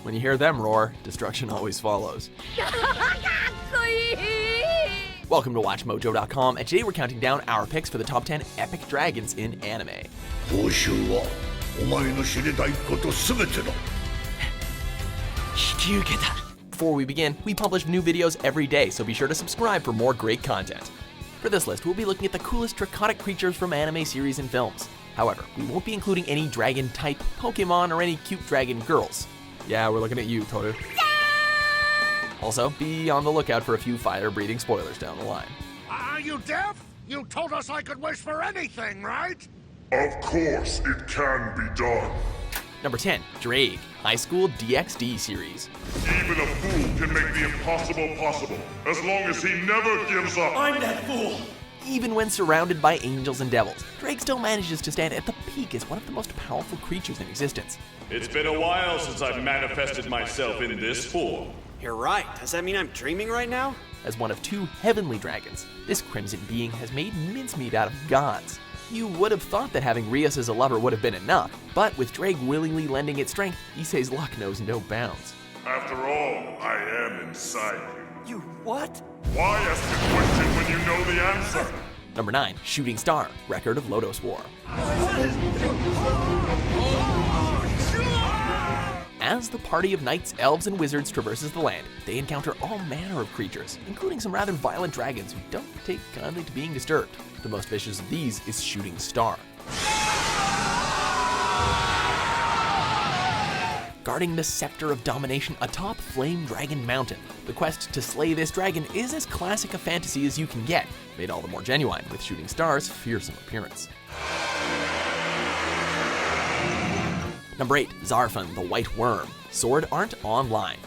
When you hear them roar, destruction always follows. Welcome to WatchMojo.com, and today we're counting down our picks for the top 10 epic dragons in anime. Before we begin, we publish new videos every day, so be sure to subscribe for more great content. For this list, we'll be looking at the coolest draconic creatures from anime series and films. However, we won't be including any dragon-type Pokemon or any cute dragon girls. Yeah, we're looking at you, Toru. Also, be on the lookout for a few fire-breathing spoilers down the line. Are you deaf? You told us I could wish for anything, right? Of course, it can be done. Number 10, Ddraig, High School DxD series. Even a fool can make the impossible possible, as long as he never gives up. I'm that fool! Even when surrounded by angels and devils, Ddraig still manages to stand at the peak as one of the most powerful creatures in existence. It's been a while since I've manifested myself in this form. You're right. Does that mean I'm dreaming right now? As one of two heavenly dragons, this crimson being has made mincemeat out of gods. You would have thought that having Rias as a lover would have been enough, but with Ddraig willingly lending its strength, Issei's luck knows no bounds. After all, I am inside you. You what? Why ask the question when you know the answer? Number 9, Shooting Star, Record of Lodoss War. As the party of knights, elves, and wizards traverses the land, they encounter all manner of creatures, including some rather violent dragons who don't take kindly to being disturbed. The most vicious of these is Shooting Star. Guarding the scepter of domination atop Flame Dragon Mountain, the quest to slay this dragon is as classic a fantasy as you can get, made all the more genuine with Shooting Star's fearsome appearance. Number 8, Zarfan, the White Wyrm, Sword Art Online.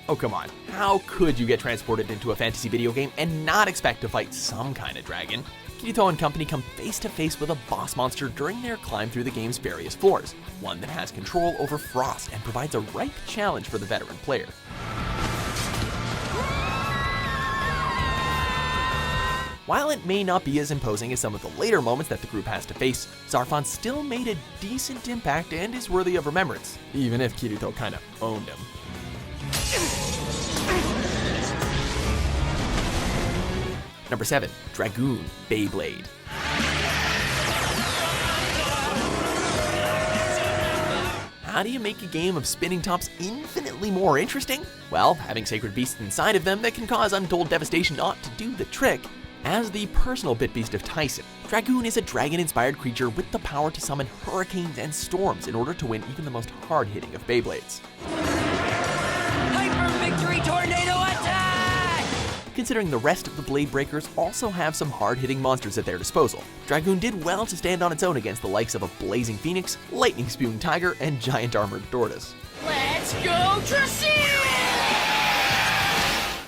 Oh come on, how could you get transported into a fantasy video game and not expect to fight some kind of dragon? Kirito and company come face to face with a boss monster during their climb through the game's various floors, one that has control over frost and provides a ripe challenge for the veteran player. While it may not be as imposing as some of the later moments that the group has to face, Zarfan still made a decent impact and is worthy of remembrance, even if Kirito kinda owned him. Number 7, Dragoon, Beyblade. How do you make a game of spinning tops infinitely more interesting? Well, having sacred beasts inside of them that can cause untold devastation ought to do the trick. As the personal bit beast of Tyson, Dragoon is a dragon-inspired creature with the power to summon hurricanes and storms in order to win even the most hard-hitting of Beyblades. Hyper Victory Tornado Attack! Considering the rest of the Blade Breakers also have some hard-hitting monsters at their disposal, Dragoon did well to stand on its own against the likes of a Blazing Phoenix, Lightning Spewing Tiger, and Giant Armored Tortoise. Let's go Tracere!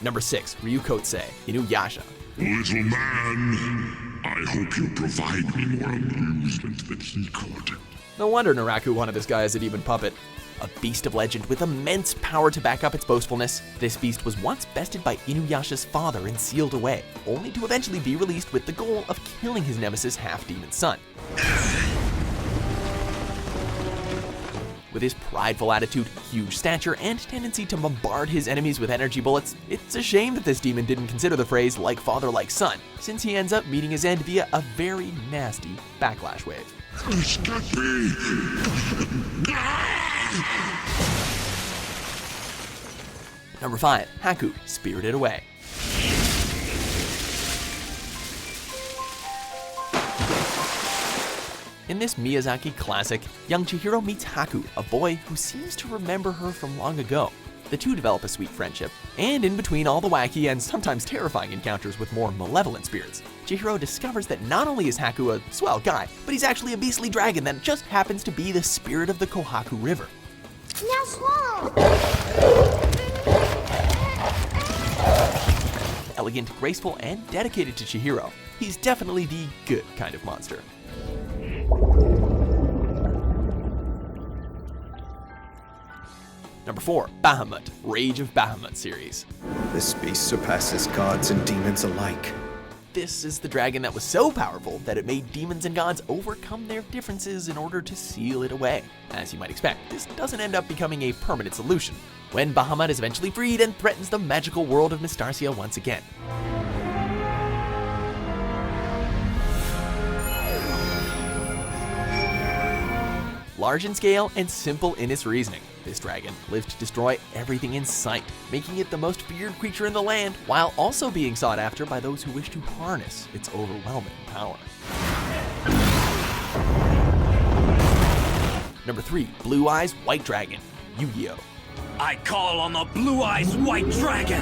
Number 6, Ryukotsusei, Inuyasha. Little man, I hope you provide me more amusement than he could. No wonder Naraku wanted this guy as a demon puppet. A beast of legend with immense power to back up its boastfulness, this beast was once bested by Inuyasha's father and sealed away, only to eventually be released with the goal of killing his nemesis half-demon son. With his prideful attitude, huge stature, and tendency to bombard his enemies with energy bullets, it's a shame that this demon didn't consider the phrase like father like son, since he ends up meeting his end via a very nasty backlash wave. Number 5, Haku, Spirited Away. In this Miyazaki classic, young Chihiro meets Haku, a boy who seems to remember her from long ago. The two develop a sweet friendship, and in between all the wacky and sometimes terrifying encounters with more malevolent spirits, Chihiro discovers that not only is Haku a swell guy, but he's actually a beastly dragon that just happens to be the spirit of the Kohaku River. Now swallow! Elegant, graceful, and dedicated to Chihiro, he's definitely the good kind of monster. Number 4, Bahamut, Rage of Bahamut series. This beast surpasses gods and demons alike. This is the dragon that was so powerful that it made demons and gods overcome their differences in order to seal it away. As you might expect, this doesn't end up becoming a permanent solution, when Bahamut is eventually freed and threatens the magical world of Mistarcia once again. Large in scale and simple in its reasoning, this dragon lived to destroy everything in sight, making it the most feared creature in the land, while also being sought after by those who wish to harness its overwhelming power. Number 3, Blue Eyes White Dragon, Yu-Gi-Oh! I call on the Blue Eyes White Dragon!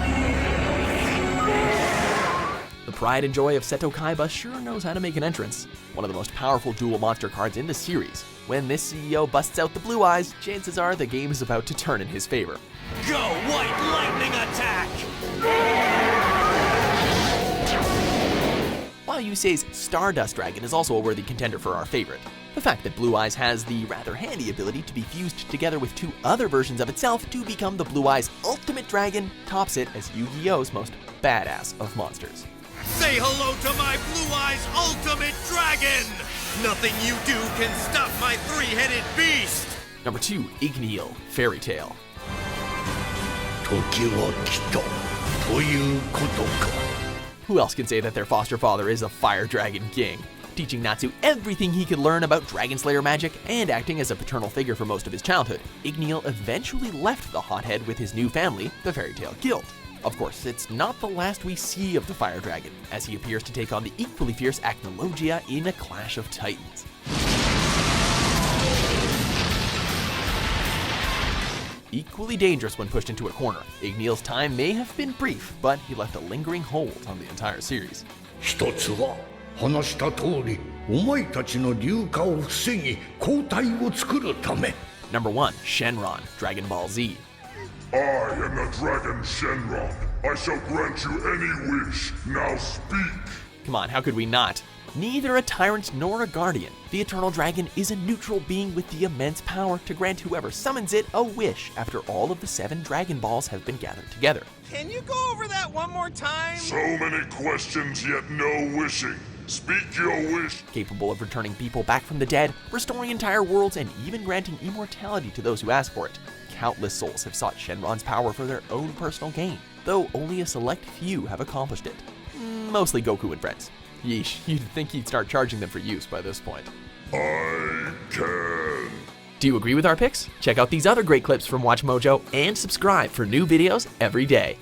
The pride and joy of Seto Kaiba sure knows how to make an entrance. One of the most powerful dual monster cards in the series. When this CEO busts out the Blue Eyes, chances are the game is about to turn in his favor. Go White Lightning Attack! While Yusei's Stardust Dragon is also a worthy contender for our favorite. The fact that Blue Eyes has the rather handy ability to be fused together with 2 other versions of itself to become the Blue Eyes Ultimate Dragon tops it as Yu-Gi-Oh's most badass of monsters. Say hello to my Blue Eyes Ultimate Dragon! Nothing you do can stop my 3-headed beast! Number 2, Igneel, Fairy Tale. Who else can say that their foster father is a Fire Dragon King? Teaching Natsu everything he could learn about Dragon Slayer magic and acting as a paternal figure for most of his childhood, Igneel eventually left the hothead with his new family, the Fairy Tale Guild. Of course, it's not the last we see of the Fire Dragon, as he appears to take on the equally fierce Acnologia in a clash of titans. Equally dangerous when pushed into a corner, Igneel's time may have been brief, but he left a lingering hold on the entire series. Number 1, Shenron, Dragon Ball Z. I am the dragon Shenron. I shall grant you any wish. Now speak. Come on, how could we not? Neither a tyrant nor a guardian, the Eternal Dragon is a neutral being with the immense power to grant whoever summons it a wish after all of the 7 Dragon Balls have been gathered together. Can you go over that one more time? So many questions, yet no wishing. Speak your wish. Capable of returning people back from the dead, restoring entire worlds, and even granting immortality to those who ask for it. Countless souls have sought Shenron's power for their own personal gain, though only a select few have accomplished it. Mostly Goku and friends. Yeesh, you'd think he'd start charging them for use by this point. I can. Do you agree with our picks? Check out these other great clips from WatchMojo and subscribe for new videos every day.